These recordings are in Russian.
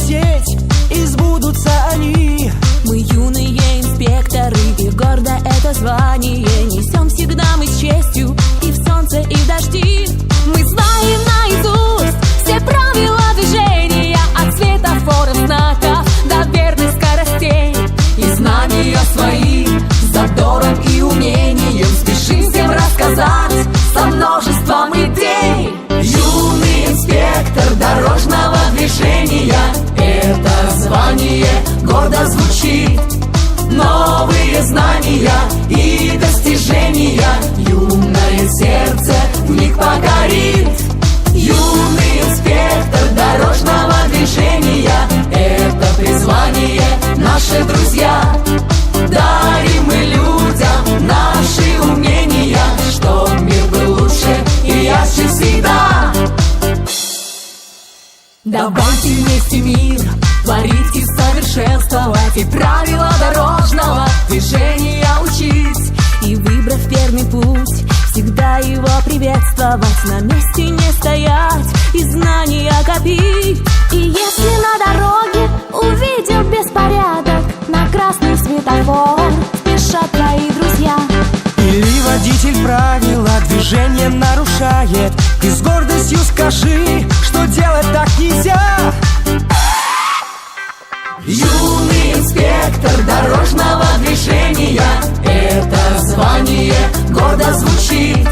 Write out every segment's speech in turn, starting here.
хотеть, и сбудутся они. Мы юные инспекторы, и гордо это звание несем всегда мы с честью, и в солнце, и в дожди. Мы знаем наизусть все правила движения, от светофоров, знаков до верных скоростей. И знания свои с задором и умением спешим всем рассказать со множеством идей. Юный инспектор дорожного движения, это звание гордо звучит. Новые знания и достижения юное сердце вмиг покорит. Юный инспектор дорожного движения, это призвание наши друзья. Дарим мы людям наши умения, чтоб мир был лучше и ярче всегда. Давайте вместе мир творить и совершенствовать, и правила дорожного движения учить. И выбрав верный путь, всегда его приветствовать, на месте не стоять и знания копить. И если на дороге увидел беспорядок, на красный светофор спешат твои друзья. Или водитель правила движения нарушает, ты с гордостью скажи, что делать так нельзя. Юный инспектор дорожного движения, это звание гордо звучит.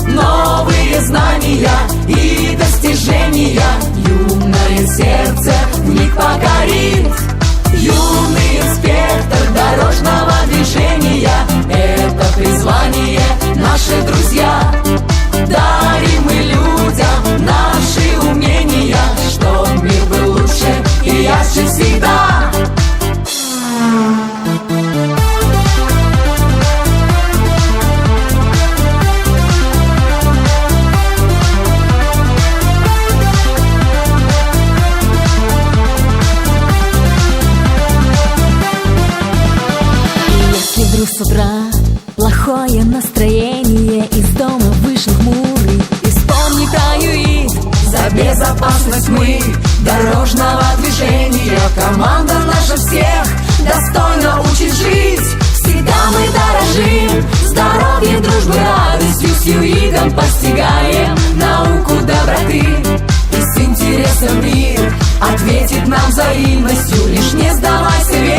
Новые знания и достижения юное сердце вмиг покорит. Юный инспектор дорожного движения, это призвание наши друзья. Дарим мы людям наши умения, чтоб мир был лучше и ярче всегда. Если вдруг с утра плохое настроение, из дома вышел хмурый, и вспомни про ЮИД. За безопасность мы дорожного движения, команда наша всех достойно учит жить. Всегда мы дорожим здоровьем, дружбой, радостью, с ЮИДом постигаем науку доброты. И с интересом мир ответит нам взаимностью, лишь не сдавайся.